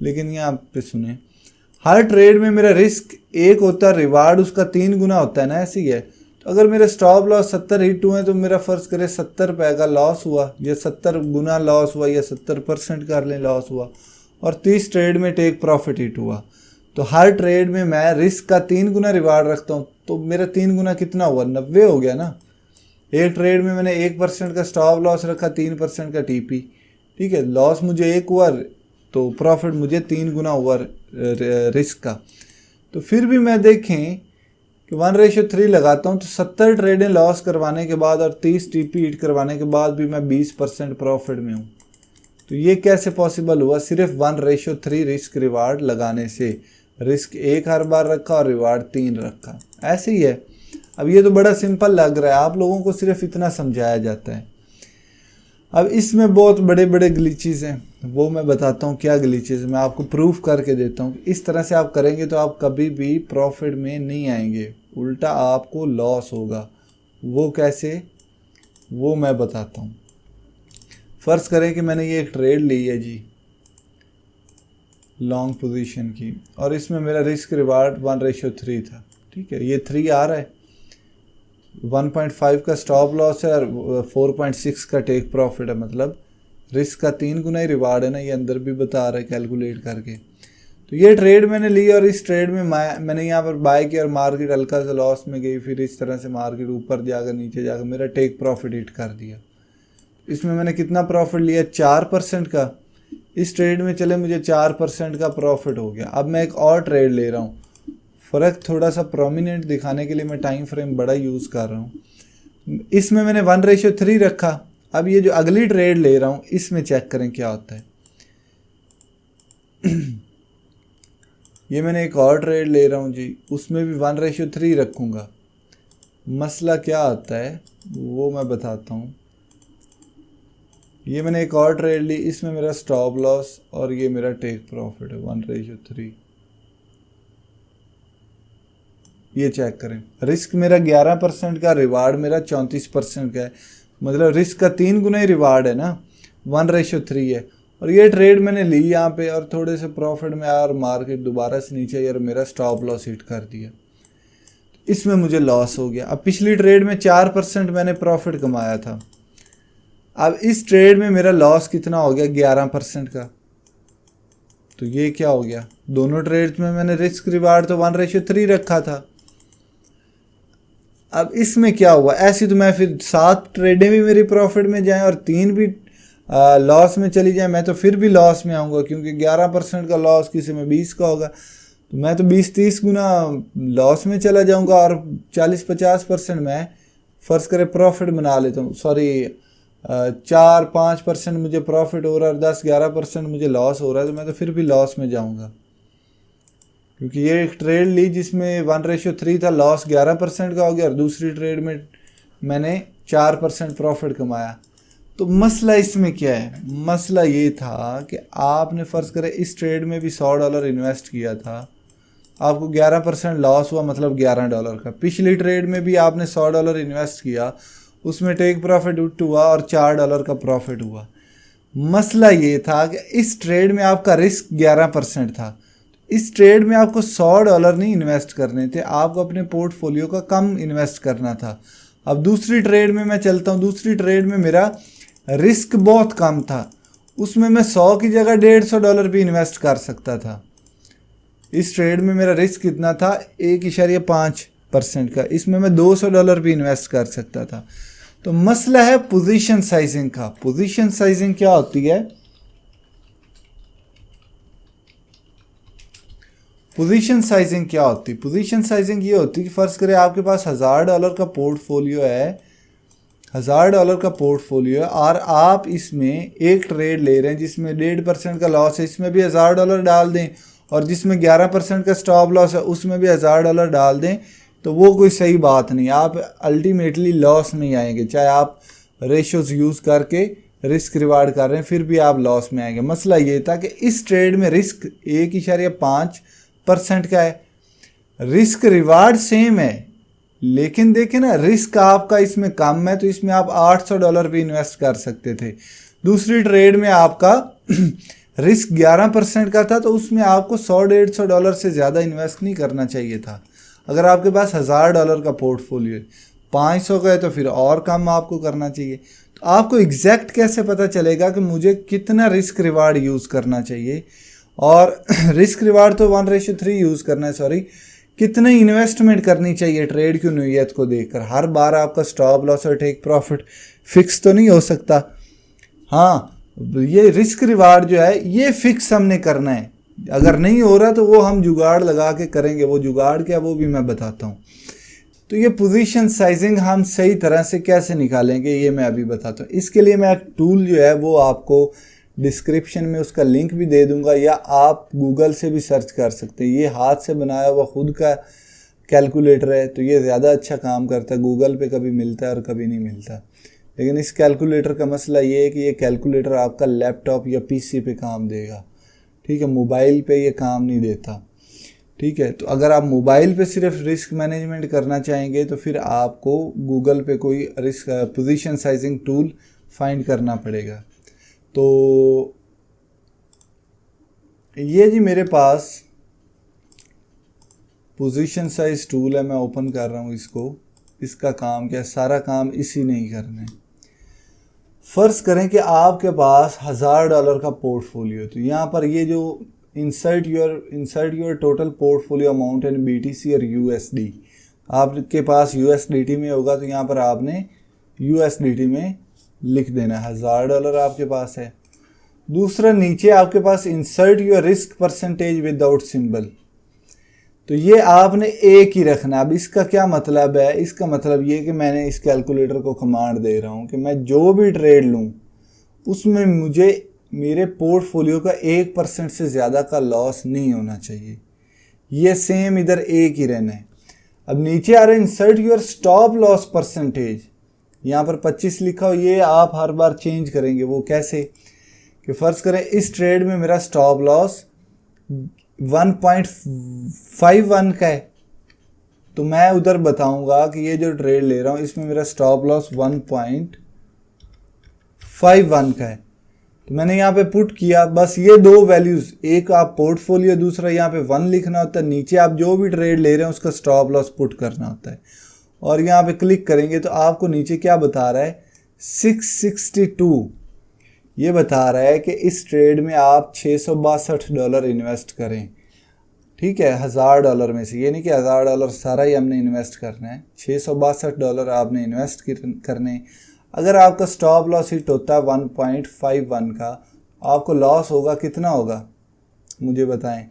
लेकिन यहाँ पे सुने, हर ट्रेड में मेरा रिस्क 1 होता है, रिवार्ड उसका 3 गुना होता है ना, ऐसे ही है। तो अगर मेरे स्टॉप लॉस 70 हिट हुए तो मेरा फ़र्ज़ करें 70 रुपये का लॉस हुआ या 70 गुना लॉस हुआ या 70% कर लें लॉस हुआ, और 30 ट्रेड में टेक प्रॉफिट हिट हुआ। तो हर ट्रेड में मैं रिस्क का 3 गुना रिवार्ड रखता हूँ, तो मेरा 3 गुना कितना हुआ, 90 हो गया ना। एक ट्रेड में मैंने 1% का स्टॉप लॉस रखा, 3% का टीपी, ठीक है। लॉस मुझे 1 हुआ तो प्रॉफिट मुझे 3 गुना हुआ रिस्क का। तो फिर भी मैं देखें कि 1:3 लगाता हूँ तो 70 ट्रेडें लॉस करवाने के बाद और 30 टीपी हिट करवाने के बाद भी मैं 20% प्रॉफिट में हूँ। तो ये कैसे पॉसिबल हुआ, सिर्फ 1:3 रिस्क रिवार्ड लगाने से। रिस्क 1 हर बार रखा और रिवार्ड 3 रखा, ऐसे ही है। अब ये तो बड़ा सिंपल लग रहा है, आप लोगों को सिर्फ इतना समझाया जाता है। अब इसमें बहुत बड़े बड़े ग्लिचेस हैं, वो मैं बताता हूँ क्या ग्लिचेस, मैं आपको प्रूफ करके देता हूँ। इस तरह से आप करेंगे तो आप कभी भी प्रॉफिट में नहीं आएंगे, उल्टा आपको लॉस होगा। वो कैसे, वो मैं बताता हूँ। फ़र्ज़ करें कि मैंने ये एक ट्रेड ली है जी लॉन्ग पोजीशन की, और इसमें मेरा रिस्क रिवार्ड 1:3 था। ठीक है, ये 3 आ रहा है, 1.5 का स्टॉप लॉस है और 4.6 का टेक प्रॉफिट है, मतलब रिस्क का 3 गुना ही रिवार्ड है ना, ये अंदर भी बता रहा है कैलकुलेट करके। तो ये ट्रेड मैंने ली और इस ट्रेड में मैंने यहाँ पर बाय किया और मार्केट हल्का सा लॉस में गई, फिर इस तरह से मार्केट ऊपर जाकर नीचे जाकर मेरा टेक प्रॉफिट हिट कर दिया। इसमें मैंने कितना प्रॉफिट लिया, 4% का। इस ट्रेड में चले मुझे 4% का प्रॉफिट हो गया। अब मैं एक और ट्रेड ले रहा हूँ, फ़र्क थोड़ा सा प्रोमिनेंट दिखाने के लिए मैं टाइम फ्रेम बड़ा यूज़ कर रहा हूँ। इसमें मैंने 1:3 रखा। अब ये जो अगली ट्रेड ले रहा हूँ इसमें चेक करें क्या होता है। ये मैंने एक और ट्रेड ले रहा हूँ जी, उसमें भी 1:3 रखूँगा। मसला क्या आता है वो मैं बताता हूँ। ये मैंने एक और ट्रेड ली, इसमें मेरा स्टॉप लॉस और ये मेरा टेक प्रॉफिट है 1:3। ये चेक करें, रिस्क मेरा 11% का, रिवार्ड मेरा 34% का है, मतलब रिस्क का 3 गुना ही रिवार्ड है ना, 1:3 है। और ये ट्रेड मैंने ली यहाँ पे और थोड़े से प्रॉफिट में आया और मार्केट दोबारा से नीचे यार मेरा स्टॉप लॉस हिट कर दिया, इसमें मुझे लॉस हो गया। अब पिछली ट्रेड में 4% मैंने प्रॉफिट कमाया था, अब इस ट्रेड में मेरा लॉस कितना हो गया, 11% का। तो ये क्या हो गया, दोनों ट्रेड्स में मैंने रिस्क रिवार्ड तो 1:3 रखा था। अब इसमें क्या हुआ, ऐसी तो मैं फिर 7 ट्रेडें भी मेरी प्रॉफिट में जाएं और 3 भी लॉस में चली जाए, मैं तो फिर भी लॉस में आऊँगा, क्योंकि 11% का लॉस किसी में 20 का होगा, तो मैं तो 20-30 गुना लॉस में चला जाऊँगा और 40-50% मैं फ़र्ज़ करें प्रॉफिट बना लेता हूँ। सॉरी, 4-5% मुझे प्रॉफिट हो रहा है और 10-11% मुझे लॉस हो रहा है, तो मैं तो फिर भी लॉस में जाऊँगा, क्योंकि ये एक ट्रेड ली जिसमें 1:3 था, लॉस 11% का हो गया और दूसरी ट्रेड में मैंने 4% प्रॉफिट कमाया। तो मसला इसमें क्या है, मसला ये था कि आपने फ़र्ज़ करें इस ट्रेड में भी $100 इन्वेस्ट किया था, आपको 11% लॉस हुआ, मतलब $11 का। पिछली ट्रेड में भी आपने $100 इन्वेस्ट किया, उसमें टेक प्रॉफिट उठ हुआ और $4 का प्रॉफिट हुआ। मसला ये था कि इस ट्रेड में आपका रिस्क 11% था, इस ट्रेड में आपको $100 नहीं इन्वेस्ट करने थे, आपको अपने पोर्टफोलियो का कम इन्वेस्ट करना था। अब दूसरी ट्रेड में मैं चलता हूँ, दूसरी ट्रेड में मेरा रिस्क बहुत कम था, उसमें मैं 100 की जगह $150 भी इन्वेस्ट कर सकता था। इस ट्रेड में मेरा रिस्क कितना था, 1.5% का, इसमें मैं $200 भी इन्वेस्ट कर सकता था। तो मसला है पोजीशन साइजिंग का। पोजीशन साइजिंग क्या होती है, पोजीशन साइजिंग क्या होती है, पोजीशन साइजिंग ये होती है कि फ़र्ज़ करें आपके पास $1000 का पोर्टफोलियो है, $1000 का पोर्टफोलियो है और आप इसमें एक ट्रेड ले रहे हैं जिसमें 1.5% का लॉस है, इसमें भी $1000 डाल दें, और जिसमें 11% का स्टॉप लॉस है उसमें भी $1000 डाल दें, तो वो कोई सही बात नहीं, आप अल्टीमेटली लॉस में ही आएंगे। चाहे आप रेशोज़ यूज़ करके रिस्क रिवार्ड कर रहे हैं फिर भी आप लॉस में आएंगे। मसला ये था कि इस ट्रेड में रिस्क 1.5% का है, रिस्क रिवार्ड सेम है, लेकिन देखें ना रिस्क आपका इसमें कम है, तो इसमें आप $800 भी इन्वेस्ट कर सकते थे। दूसरी ट्रेड में आपका रिस्क 11% का था, तो उसमें आपको $100-150 से ज़्यादा इन्वेस्ट नहीं करना चाहिए था। अगर आपके पास $1000 का पोर्टफोलियो है, 500 का है तो फिर और कम आपको करना चाहिए। तो आपको एग्जैक्ट कैसे पता चलेगा कि मुझे कितना रिस्क रिवार्ड यूज़ करना चाहिए, और रिस्क रिवार्ड तो 1:3 यूज़ करना है, सॉरी, कितनी इन्वेस्टमेंट करनी चाहिए ट्रेड की नौइयत को देखकर। हर बार आपका स्टॉप लॉस और टेक प्रॉफिट फिक्स तो नहीं हो सकता। हाँ, ये रिस्क रिवार्ड जो है ये फिक्स हमने करना है, अगर नहीं हो रहा तो वो हम जुगाड़ लगा के करेंगे। वो जुगाड़ क्या वो भी मैं बताता हूँ। तो ये पोजीशन साइजिंग हम सही तरह से कैसे निकालेंगे ये मैं अभी बताता हूँ। इसके लिए मैं एक टूल जो है वो आपको डिस्क्रिप्शन में उसका लिंक भी दे दूंगा, या आप गूगल से भी सर्च कर सकते हैं। ये हाथ से बनाया हुआ खुद का कैलकुलेटर है, तो ये ज़्यादा अच्छा काम करता है। गूगल पे कभी मिलता है और कभी नहीं मिलता। लेकिन इस कैलकुलेटर का मसला ये है कि ये कैलकुलेटर आपका लैपटॉप या पीसी पे काम देगा, ठीक है, मोबाइल पे ये काम नहीं देता, ठीक है। तो अगर आप मोबाइल पे सिर्फ रिस्क मैनेजमेंट करना चाहेंगे तो फिर आपको गूगल पे कोई risk position sizing tool find करना पड़ेगा। तो ये जी मेरे पास पोजीशन साइज टूल है, मैं ओपन कर रहा हूँ इसको। इसका काम क्या है, सारा काम इसी ने ही करना है। फ़र्ज़ करें कि आपके पास $1000 का पोर्टफोलियो, तो यहाँ पर ये जो insert your total portfolio amount in BTC और USD, आपके पास USDT में होगा तो यहाँ पर आपने USDT में लिख देना है, $1000 आपके पास है। दूसरा, नीचे आपके पास insert your risk percentage without symbol, तो ये आपने एक ही रखना। अब इसका क्या मतलब है, इसका मतलब ये कि मैंने इस कैलकुलेटर को कमांड दे रहा हूँ कि मैं जो भी ट्रेड लूँ उसमें मुझे मेरे पोर्टफोलियो का 1% से ज़्यादा का लॉस नहीं होना चाहिए। ये सेम इधर एक ही रहना है। अब नीचे आ रहा है insert your stop loss percentage, यहाँ पर 25 लिखा हो, ये आप हर बार चेंज करेंगे। वो कैसे कि फ़र्ज़ करें इस ट्रेड में मेरा स्टॉप लॉस 1.51 का है, तो मैं उधर बताऊंगा कि ये जो ट्रेड ले रहा हूँ इसमें मेरा स्टॉप लॉस 1.51 का है। तो मैंने यहाँ पे पुट किया, बस ये दो वैल्यूज़, एक आप पोर्टफोलियो, दूसरा यहाँ पे 1 लिखना होता है, नीचे आप जो भी ट्रेड ले रहे हैं उसका स्टॉप लॉस पुट करना होता है। और यहाँ पे क्लिक करेंगे तो आपको नीचे क्या बता रहा है, 662 ये बता रहा है कि इस ट्रेड में आप $662 इन्वेस्ट करें, ठीक है, $1000 में से। ये नहीं कि $1000 सारा ही हमने इन्वेस्ट करना है, $662 आपने इन्वेस्ट करने। अगर आपका स्टॉप लॉस हिट होता है 1.51 का, आपको लॉस होगा कितना होगा मुझे बताएं।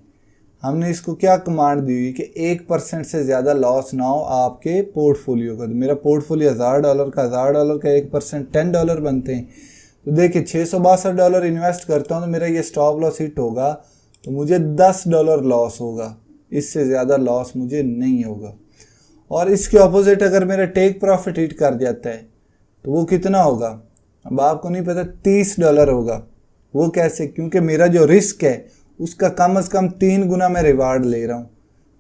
हमने इसको क्या कमांड दी हुई कि 1% से ज़्यादा लॉस ना हो आपके पोर्टफोलियो का। तो मेरा पोर्टफोलियो $1000 का, $1000 का 1% $10 बनते हैं। तो देखिए $662 इन्वेस्ट करता हूँ तो मेरा ये स्टॉप लॉस हिट होगा तो मुझे $10 लॉस होगा, इससे ज़्यादा लॉस मुझे नहीं होगा। और इसके ऑपोजिट अगर मेरा टेक प्रॉफिट हिट कर जाता है तो वो कितना होगा, अब आपको नहीं पता, $30 होगा। वो कैसे, क्योंकि मेरा जो रिस्क है उसका कम से कम 3 गुना मैं रिवार्ड ले रहा हूँ,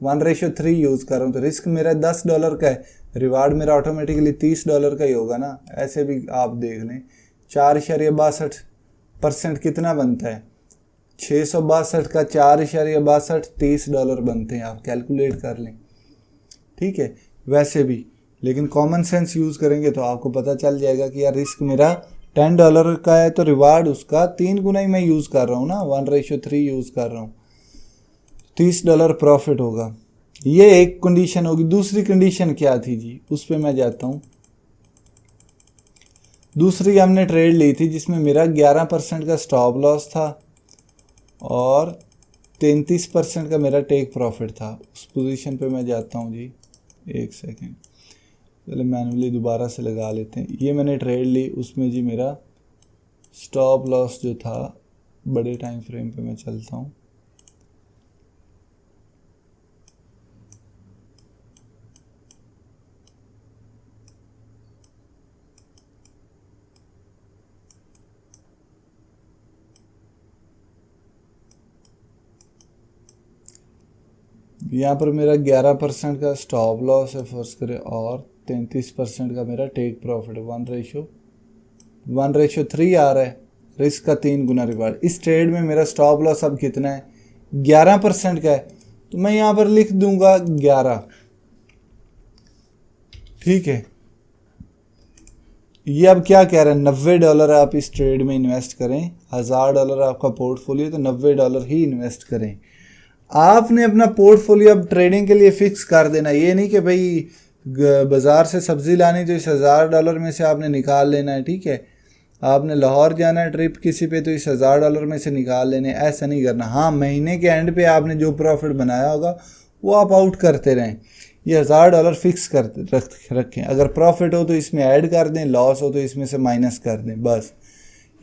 1:3 यूज़ कर रहा हूँ। तो रिस्क मेरा $10 का है, रिवार्ड मेरा ऑटोमेटिकली $30 का ही होगा ना। ऐसे भी आप देख लें, 4.62% कितना बनता है, 662 का 4.62 $30 बनते हैं। आप कैलकुलेट कर लें, ठीक है। वैसे भी लेकिन कॉमन सेंस यूज़ करेंगे तो आपको पता चल जाएगा कि यार रिस्क मेरा $10 का है तो रिवार्ड उसका 3 गुना ही मैं यूज़ कर रहा हूँ ना, 1:3 यूज़ कर रहा हूँ, $30 प्रॉफिट होगा। ये एक कंडीशन होगी। दूसरी कंडीशन क्या थी जी, उस पर मैं जाता हूँ। दूसरी हमने ट्रेड ली थी जिसमें मेरा 11% का स्टॉप लॉस था और 33% का मेरा टेक प्रॉफिट था। उस पोजीशन पे मैं जाता हूँ जी, एक सेकेंड, पहले मैनुअली दोबारा से लगा लेते हैं। ये मैंने ट्रेड ली, उसमें जी मेरा स्टॉप लॉस जो था, बड़े टाइम फ्रेम पे मैं चलता हूँ, यहाँ पर मेरा 11% का स्टॉप लॉस है फर्स्ट करें और 33% का मेरा टेक प्रॉफिट है। 1:3 आ रहा है, रिस्क का 3 गुना रिवार्ड। इस ट्रेड में मेरा स्टॉप लॉस अब कितना है, 11% का है, तो मैं यहाँ पर लिख दूंगा 11, ठीक है। ये अब क्या कह रहा है, $90 आप इस ट्रेड में इन्वेस्ट करें। $1000 आपका पोर्टफोलियो, तो $90 ही इन्वेस्ट करें। आपने अपना पोर्टफोलियो अब ट्रेडिंग के लिए फिक्स कर देना। ये नहीं कि भाई बाज़ार से सब्ज़ी लानी तो इस $1000 में से आपने निकाल लेना है, ठीक है। आपने लाहौर जाना है ट्रिप किसी पे तो इस $1000 में से निकाल लेने, ऐसा नहीं करना। हाँ, महीने के एंड पे आपने जो प्रॉफिट बनाया होगा वो आप आउट करते रहें। ये $1000 फिक्स कर रखें। अगर प्रॉफिट हो तो इसमें ऐड कर दें, लॉस हो तो इसमें से माइनस कर दें, बस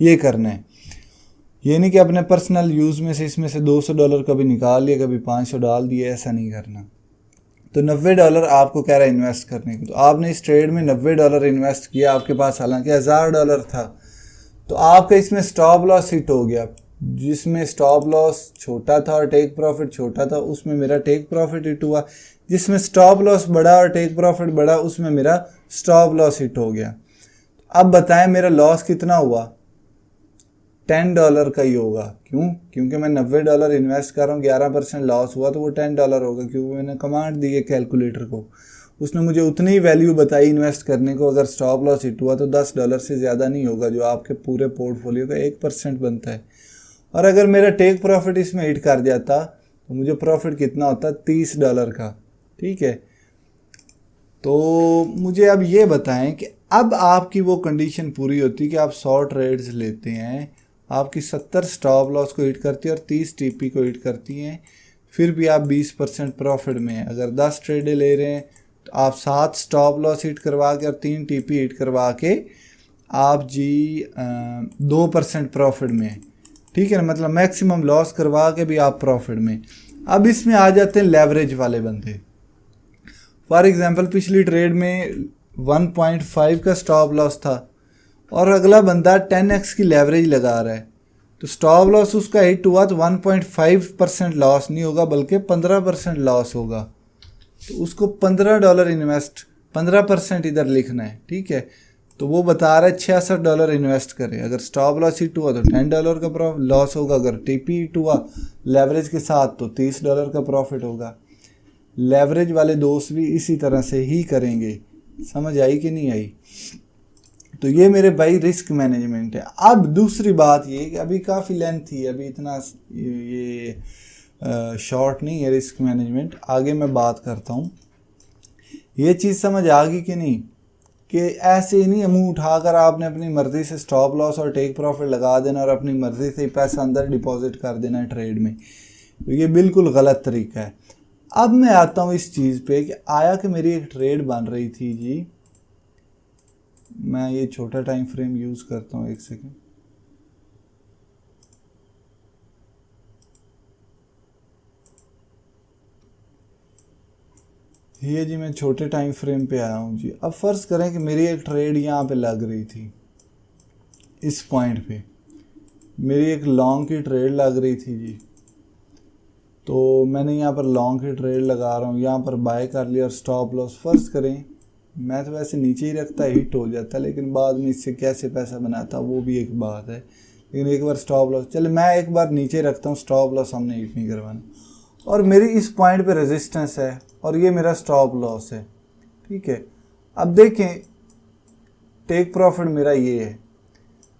ये करना है। ये नहीं कि अपने पर्सनल यूज़ में से इसमें से $200 कभी निकाल लिया, कभी 500 डाल दिए, ऐसा नहीं करना। तो $90 आपको कह रहा है इन्वेस्ट करने को, तो आपने इस ट्रेड में $90 इन्वेस्ट किया, आपके पास हालांकि $1000 था, तो आपका इसमें स्टॉप लॉस हिट हो गया। जिसमें स्टॉप लॉस छोटा था और टेक प्रॉफिट छोटा था उसमें मेरा टेक प्रॉफिट हिट हुआ, जिसमें स्टॉप लॉस बड़ा और टेक प्रॉफिट बड़ा उसमें मेरा स्टॉप लॉस हिट हो गया। अब बताएं मेरा लॉस कितना हुआ? $10 का ही होगा। क्यों? क्योंकि मैं $90 इन्वेस्ट कर रहा हूँ, 11% लॉस हुआ तो वो $10 होगा, क्योंकि मैंने कमांड दी है कैलकुलेटर को, उसने मुझे उतनी ही वैल्यू बताई इन्वेस्ट करने को। अगर स्टॉप लॉस हिट हुआ तो $10 से ज़्यादा नहीं होगा, जो आपके पूरे पोर्टफोलियो का 1% बनता है। और अगर मेरा टेक प्रॉफिट इसमें हिट कर जाता तो मुझे प्रॉफिट कितना होता? $30 का। ठीक है, तो मुझे अब ये बताएं कि अब आपकी वो कंडीशन पूरी होती कि आप 100 ट्रेड्स लेते हैं, आपकी 70 स्टॉप लॉस को हिट करती है और 30 टीपी को हिट करती हैं, फिर भी आप 20% प्रॉफिट में हैं। अगर 10 ट्रेडें ले रहे हैं तो आप 7 स्टॉप लॉस हिट करवा के और 3 टीपी हिट करवा के आप जी 2% प्रॉफिट में हैं। ठीक है ना, मतलब मैक्सिमम लॉस करवा के भी आप प्रॉफिट में। अब इसमें आ जाते हैं लेवरेज वाले बंदे। फॉर एग्जांपल पिछली ट्रेड में 1.5 का स्टॉप लॉस था और अगला बंदा 10x की लेवरेज लगा रहा है, तो स्टॉप लॉस उसका हिट हुआ तो 1.5% लॉस नहीं होगा बल्कि 15% लॉस होगा। तो उसको $15 इन्वेस्ट, 15% इधर लिखना है। ठीक है, तो वो बता रहा है $66 इन्वेस्ट करें। अगर स्टॉप लॉस हिट हुआ तो $10 का लॉस होगा, अगर टीपी हिट हुआ लेवरेज के साथ तो $30 का प्रॉफिट होगा। लेवरेज वाले दोस्त भी इसी तरह से ही करेंगे। समझ आई कि नहीं आई? तो ये मेरे भाई रिस्क मैनेजमेंट है। अब दूसरी बात ये कि अभी काफ़ी लेंथ थी, अभी इतना ये शॉर्ट नहीं है रिस्क मैनेजमेंट, आगे मैं बात करता हूँ। ये चीज़ समझ आ गई कि नहीं कि ऐसे ही नहीं मुंह उठाकर आपने अपनी मर्ज़ी से स्टॉप लॉस और टेक प्रॉफिट लगा देना और अपनी मर्ज़ी से ही पैसा अंदर डिपॉजिट कर देना है ट्रेड में। तो ये बिल्कुल गलत तरीका है। अब मैं आता हूँ इस चीज़ पे कि आया कि मेरी एक ट्रेड बन रही थी जी, मैं ये छोटा टाइम फ्रेम यूज़ करता हूँ, एक सेकेंड। ये जी मैं छोटे टाइम फ्रेम पे आया हूँ जी। अब फ़र्ज़ करें कि मेरी एक ट्रेड यहाँ पे लग रही थी, इस पॉइंट पे मेरी एक लॉन्ग की ट्रेड लग रही थी जी। तो मैंने यहाँ पर लॉन्ग की ट्रेड लगा रहा हूँ, यहाँ पर बाय कर लिया और स्टॉप लॉस फ़र्ज़ करें मैं तो वैसे नीचे ही रखता, हिट हो जाता, लेकिन बाद में इससे कैसे पैसा बनाता वो भी एक बात है। लेकिन एक बार स्टॉप लॉस, चले मैं एक बार नीचे रखता हूँ, स्टॉप लॉस हमने हिट नहीं करवाना। और मेरी इस पॉइंट पे रेजिस्टेंस है और ये मेरा स्टॉप लॉस है। ठीक है, अब देखें टेक प्रॉफिट मेरा ये है,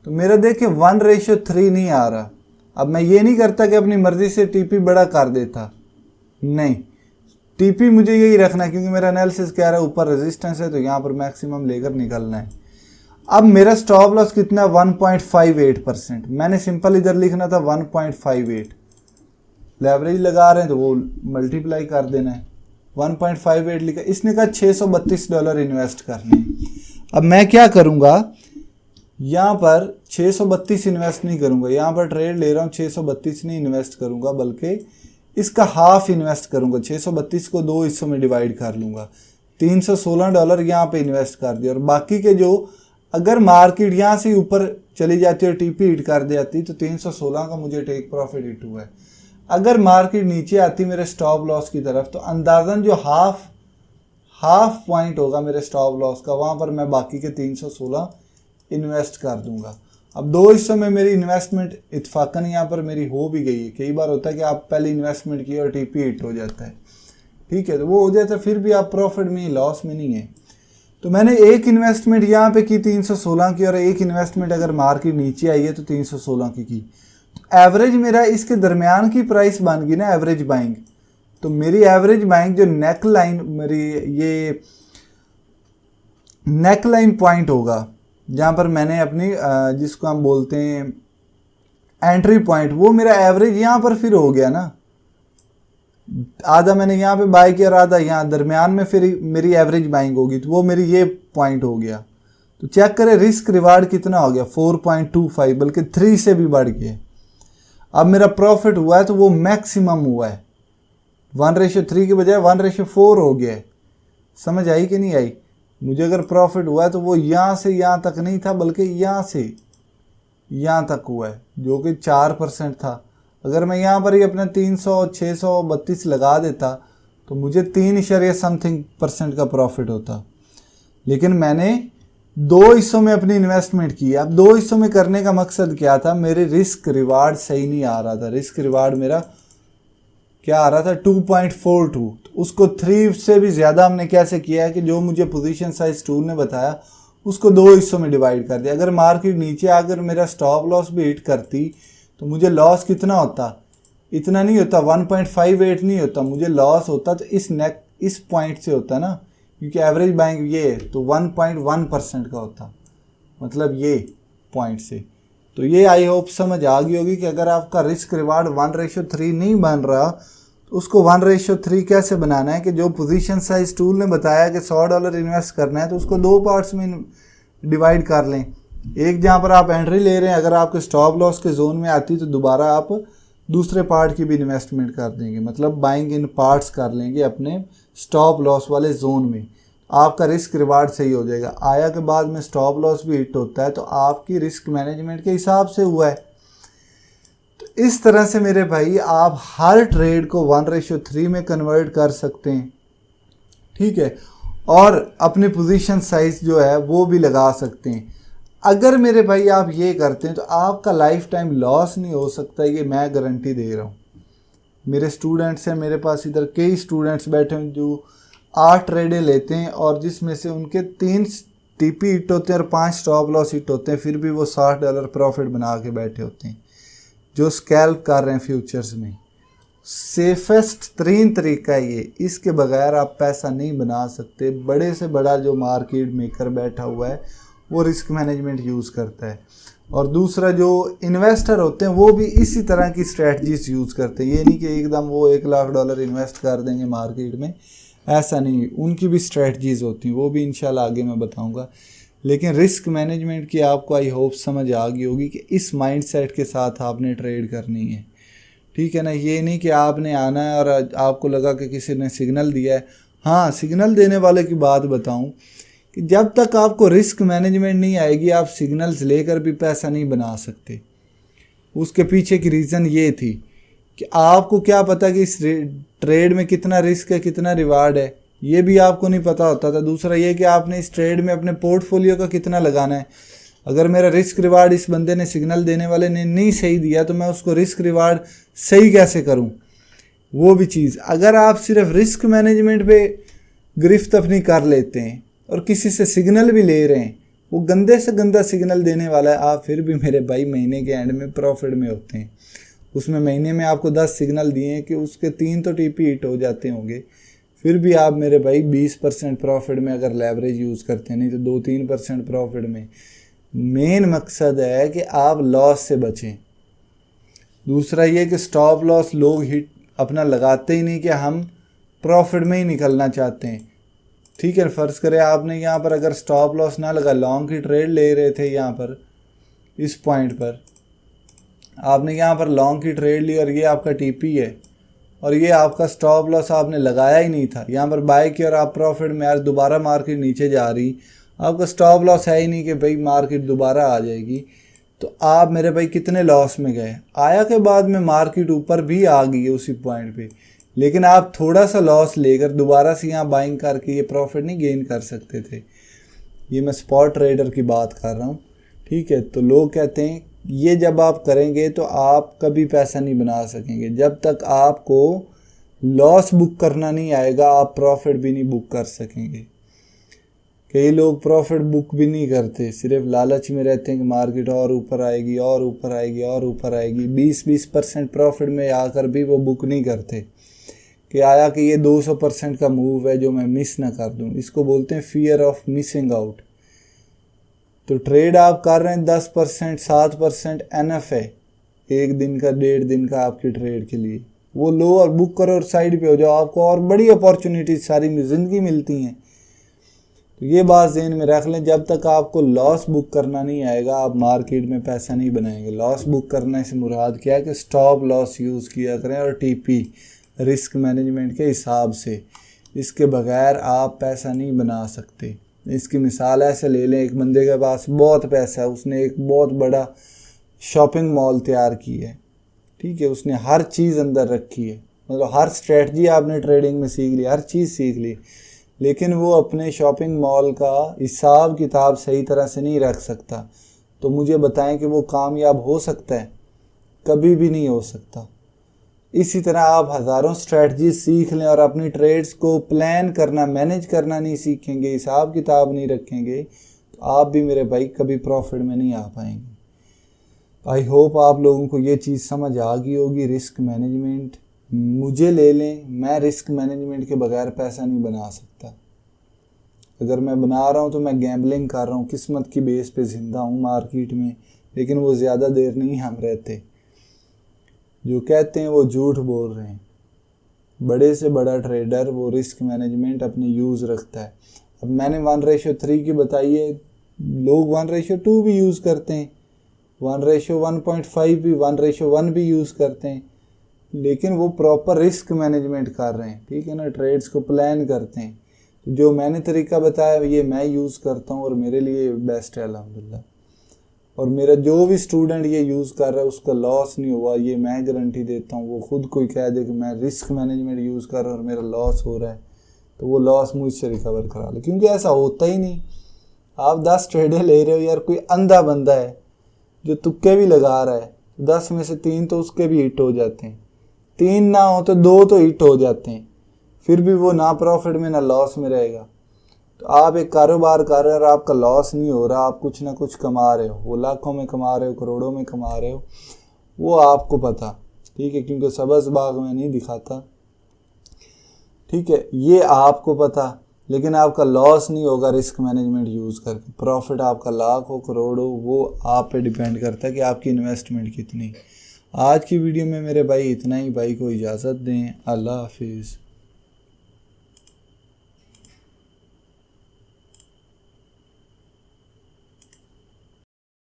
तो मेरा देखें 1:3 नहीं आ रहा। अब मैं ये नहीं करता कि अपनी मर्ज़ी से टीपी बड़ा कर देता, नहीं, टीपी मुझे यही रखना है क्योंकि मेरा एनालिसिस कह रहा है ऊपर रेजिस्टेंस है तो यहाँ पर मैक्सिमम लेकर निकलना है। अब मेरा स्टॉप लॉस कितना है? 1.58%। मैंने सिंपल इधर लिखना था 1.58, लेवरेज लगा रहे हैं तो वो मल्टीप्लाई कर देना है, 1.58 लिखा। इसने कहा $632 इन्वेस्ट करने। अब मैं क्या करूँगा, यहाँ पर 632 इन्वेस्ट नहीं करूँगा, यहाँ पर ट्रेड ले रहा हूँ 632 नहीं इन्वेस्ट करूँगा बल्कि इसका हाफ इन्वेस्ट करूँगा। 632 को 2 हिस्सों में डिवाइड कर लूँगा, $316 यहाँ पे इन्वेस्ट कर दिया। और बाकी के जो अगर मार्केट यहाँ से ऊपर चली जाती है और टीपी हिट कर जाती तो 316 का मुझे टेक प्रॉफिट हिट हुआ है। अगर मार्केट नीचे आती मेरे स्टॉप लॉस की तरफ तो अंदाजन जो हाफ पॉइंट होगा मेरे स्टॉप लॉस का, वहाँ पर मैं बाकी के 316 इन्वेस्ट कर दूंगा। अब 2 हिस्सों में मेरी इन्वेस्टमेंट इत्फाकन यहाँ पर मेरी हो भी गई है। कई बार होता है कि आप पहले इन्वेस्टमेंट किए और टीपी हिट हो जाता है, ठीक है, तो वो हो जाता है, फिर भी आप प्रॉफिट में, लॉस में नहीं है। तो मैंने एक इन्वेस्टमेंट यहाँ पे की 316 की और एक इन्वेस्टमेंट अगर मार्केट नीचे आई है तो 316 की। एवरेज मेरा इसके दरमियान की प्राइस बन गई ना एवरेज बाइंग। तो मेरी एवरेज बाइंग जो नेक लाइन, मेरी ये नेक लाइन पॉइंट होगा जहाँ पर मैंने अपनी जिसको हम बोलते हैं एंट्री पॉइंट, वो मेरा एवरेज यहाँ पर फिर हो गया ना। आधा मैंने यहाँ पे बाय किया और आधा यहाँ, दरमियान में फिर मेरी एवरेज बाइंग होगी, तो वो मेरी ये पॉइंट हो गया। तो चेक करें रिस्क रिवार्ड कितना हो गया, 4.25, बल्कि 3 से भी बढ़ गया। अब मेरा प्रॉफिट हुआ है तो वो मैक्सिमम हुआ है, 1:3 के बजाय 1:4 हो गया है। समझ आई कि नहीं आई? मुझे अगर प्रॉफिट हुआ है तो वो यहाँ से यहाँ तक नहीं था, बल्कि यहाँ से यहाँ तक हुआ है, जो कि 4% था। अगर मैं यहाँ पर ही अपना 300, 632 लगा देता तो मुझे 3% का प्रॉफिट होता। लेकिन मैंने 2 हिस्सों में अपनी इन्वेस्टमेंट की। अब 2 हिस्सों में करने का मकसद क्या था? मेरे रिस्क रिवार्ड सही नहीं आ रहा था। रिस्क रिवार्ड मेरा क्या आ रहा था? 2.42। तो उसको 3 से भी ज़्यादा हमने कैसे किया है कि जो मुझे पोजीशन साइज टूल ने बताया उसको 2 हिस्सों में डिवाइड कर दिया। अगर मार्केट नीचे आकर मेरा स्टॉप लॉस भी हिट करती तो मुझे लॉस कितना होता? इतना नहीं होता, 1.58 नहीं होता, मुझे लॉस होता तो इस पॉइंट से होता ना, क्योंकि एवरेज बाइंग ये है तो 1.1% का होता, मतलब ये पॉइंट से। तो ये आई होप समझ आ गई होगी कि अगर आपका रिस्क रिवार्ड 1:3 नहीं बन रहा तो उसको 1:3 कैसे बनाना है कि जो पोजीशन साइज टूल ने बताया कि $100 इन्वेस्ट करना है तो उसको 2 पार्ट्स में डिवाइड कर लें। एक जहाँ पर आप एंट्री ले रहे हैं, अगर आपके स्टॉप लॉस के जोन में आती तो दोबारा आप दूसरे पार्ट की भी इन्वेस्टमेंट कर देंगे, मतलब बाइंग इन पार्ट्स कर लेंगे अपने स्टॉप लॉस वाले जोन में। आपका रिस्क रिवार्ड सही हो जाएगा। आया के बाद में स्टॉप लॉस भी हिट होता है तो आपकी रिस्क मैनेजमेंट के हिसाब से हुआ है। तो इस तरह से मेरे भाई आप हर ट्रेड को 1:3 में कन्वर्ट कर सकते हैं, ठीक है, और अपनी पोजीशन साइज जो है वो भी लगा सकते हैं। अगर मेरे भाई आप ये करते हैं तो आपका लाइफ टाइम लॉस नहीं हो सकता, ये मैं गारंटी दे रहा हूँ। मेरे स्टूडेंट्स हैं, मेरे पास इधर कई स्टूडेंट्स बैठे हैं जो 8 ट्रेडें लेते हैं और जिसमें से उनके 3 टीपी हिट होते हैं और 5 स्टॉप लॉस हिट होते हैं, फिर भी वो $60 प्रॉफिट बना के बैठे होते हैं जो स्कैल्प कर रहे हैं फ्यूचर्स में। सेफेस्ट तरीन तरीका है ये, इसके बगैर आप पैसा नहीं बना सकते। बड़े से बड़ा जो मार्केट मेकर बैठा हुआ है वो रिस्क मैनेजमेंट यूज़ करता है, और दूसरा जो इन्वेस्टर होते हैं वो भी इसी तरह की स्ट्रेटजीज यूज़ करते हैं। ये नहीं कि एकदम वो $1 लाख इन्वेस्ट कर देंगे मार्केट में, ऐसा नहीं, उनकी भी स्ट्रेटजीज होती हैं, वो भी इंशाल्लाह आगे मैं बताऊंगा। लेकिन रिस्क मैनेजमेंट की आपको आई होप समझ आ गई होगी कि इस माइंडसेट के साथ आपने ट्रेड करनी है, ठीक है ना। ये नहीं कि आपने आना है और आपको लगा कि किसी ने सिग्नल दिया है। हाँ, सिग्नल देने वाले की बात बताऊं कि जब तक आपको रिस्क मैनेजमेंट नहीं आएगी आप सिग्नल्स लेकर भी पैसा नहीं बना सकते। उसके पीछे की रीज़न ये थी कि आपको क्या पता कि इस ट्रेड में कितना रिस्क है कितना रिवार्ड है, ये भी आपको नहीं पता होता था। दूसरा ये कि आपने इस ट्रेड में अपने पोर्टफोलियो का कितना लगाना है। अगर मेरा रिस्क रिवार्ड इस बंदे ने, सिग्नल देने वाले ने नहीं सही दिया तो मैं उसको रिस्क रिवार्ड सही कैसे करूं, वो भी चीज़। अगर आप सिर्फ रिस्क मैनेजमेंट पे गिरफ्त अपनी कर लेते हैं और किसी से सिग्नल भी ले रहे हैं, वो गंदे से गंदा सिग्नल देने वाला है, आप फिर भी मेरे भाई महीने के एंड में प्रॉफिट में होते हैं। उसमें महीने में आपको 10 सिग्नल दिए हैं कि उसके 3 तो टीपी हिट हो जाते होंगे, फिर भी आप मेरे भाई 20% प्रॉफिट में अगर लेवरेज यूज़ करते हैं, नहीं तो 2-3% प्रॉफिट में। मेन मकसद है कि आप लॉस से बचें। दूसरा ये कि स्टॉप लॉस लोग हिट अपना लगाते ही नहीं कि हम प्रॉफिट में ही निकलना चाहते हैं, ठीक है। फ़र्ज़ करें आपने यहाँ पर अगर स्टॉप लॉस ना लगा, लॉन्ग की ट्रेड ले रहे थे, यहाँ पर इस पॉइंट पर आपने यहाँ पर लॉन्ग की ट्रेड ली और ये आपका टीपी है और ये आपका स्टॉप लॉस आपने लगाया ही नहीं था, यहाँ पर बाय किया और आप प्रॉफिट में, यार दोबारा मार्केट नीचे जा रही, आपका स्टॉप लॉस है ही नहीं कि भाई मार्केट दोबारा आ जाएगी, तो आप मेरे भाई कितने लॉस में गए। आया के बाद में मार्केट ऊपर भी आ गई है उसी पॉइंट पे, लेकिन आप थोड़ा सा लॉस लेकर दोबारा से यहाँ बाइंग करके ये प्रॉफिट नहीं गेन कर सकते थे। ये मैं स्पॉट ट्रेडर की बात कर रहा हूँ, ठीक है। तो लोग कहते हैं ये जब आप करेंगे तो आप कभी पैसा नहीं बना सकेंगे। जब तक आपको लॉस बुक करना नहीं आएगा आप प्रॉफिट भी नहीं बुक कर सकेंगे। कई लोग प्रॉफिट बुक भी नहीं करते, सिर्फ लालच में रहते हैं कि मार्केट और ऊपर आएगी और ऊपर आएगी और ऊपर आएगी। 20% प्रॉफिट में आकर भी वो बुक नहीं करते कि आया कि ये 200% का मूव है जो मैं मिस ना कर दूं। इसको बोलते हैं फियर ऑफ मिसिंग आउट। तो ट्रेड आप कर रहे हैं 10%, 7% एनफ है एक दिन का, 1.5 दिन का आपकी ट्रेड के लिए, वो लो और बुक करो और साइड पे हो जाओ, आपको और बड़ी अपॉर्चुनिटी सारी ज़िंदगी मिलती हैं। तो ये बात ज़हन में रख लें, जब तक आपको लॉस बुक करना नहीं आएगा आप मार्केट में पैसा नहीं बनाएंगे। लॉस बुक करने से मुराद क्या है कि स्टॉप लॉस यूज़ किया करें और टीपी। रिस्क मैनेजमेंट के हिसाब से। इसके बगैर आप पैसा नहीं बना सकते। इसकी मिसाल ऐसे ले लें, एक बंदे के पास बहुत पैसा है, उसने एक बहुत बड़ा शॉपिंग मॉल तैयार की है, ठीक है, उसने हर चीज़ अंदर रखी है, मतलब हर स्ट्रेटजी आपने ट्रेडिंग में सीख ली, हर चीज़ सीख ली, लेकिन वो अपने शॉपिंग मॉल का हिसाब किताब सही तरह से नहीं रख सकता। तो मुझे बताएं कि वो कामयाब हो सकता है? कभी भी नहीं हो सकता। इसी तरह आप हज़ारों स्ट्रेटजी सीख लें और अपनी ट्रेड्स को प्लान करना, मैनेज करना नहीं सीखेंगे, हिसाब किताब नहीं रखेंगे, तो आप भी मेरे भाई कभी प्रॉफिट में नहीं आ पाएंगे। आई होप आप लोगों को ये चीज़ समझ आ गई होगी। रिस्क मैनेजमेंट मुझे ले लें, मैं रिस्क मैनेजमेंट के बगैर पैसा नहीं बना सकता। अगर मैं बना रहा हूँ तो मैं गैम्बलिंग कर रहा हूँ, किस्मत की बेस पे ज़िंदा हूँ मार्केट में, लेकिन वो ज़्यादा देर नहीं हम रहते। जो कहते हैं वो झूठ बोल रहे हैं। बड़े से बड़ा ट्रेडर वो रिस्क मैनेजमेंट अपने यूज़ रखता है। अब मैंने 1:3 की बताई है, लोग 1:2 भी यूज़ करते हैं, 1:1.5 भी, 1:1 भी यूज़ करते हैं, लेकिन वो प्रॉपर रिस्क मैनेजमेंट कर रहे हैं, ठीक है ना, ट्रेड्स को प्लान करते हैं। जो मैंने तरीका बताया ये मैं यूज़ करता हूँ और मेरे लिए बेस्ट है अल्हम्दुलिल्लाह। और मेरा जो भी स्टूडेंट ये यूज़ कर रहा है उसका लॉस नहीं हुआ, ये मैं गारंटी देता हूँ। वो खुद कोई कह दे कि मैं रिस्क मैनेजमेंट यूज़ कर रहा हूँ और मेरा लॉस हो रहा है, तो वो लॉस मुझसे रिकवर करा ले, क्योंकि ऐसा होता ही नहीं। आप 10 ट्रेडें ले रहे हो यार, कोई अंधा बंदा है जो तुक्के भी लगा रहा है, 10 में से 3 तो उसके भी हिट हो जाते हैं, 3 ना हो तो 2 तो हिट हो जाते हैं, फिर भी वो ना प्रॉफिट में ना लॉस में रहेगा। तो आप एक कारोबार कर रहे हो और आपका लॉस नहीं हो रहा, आप कुछ ना कुछ कमा रहे हो, वो लाखों में कमा रहे हो, करोड़ों में कमा रहे हो, वो आपको पता, ठीक है, क्योंकि सबज़ बाग में नहीं दिखाता, ठीक है, ये आपको पता, लेकिन आपका लॉस नहीं होगा रिस्क मैनेजमेंट यूज़ करके। प्रॉफिट आपका लाख हो करोड़ हो, वो आप पे डिपेंड करता है कि आपकी इन्वेस्टमेंट कितनी। आज की वीडियो में मेरे भाई इतना ही। भाई को इजाज़त दें। अल्लाह हाफिज़।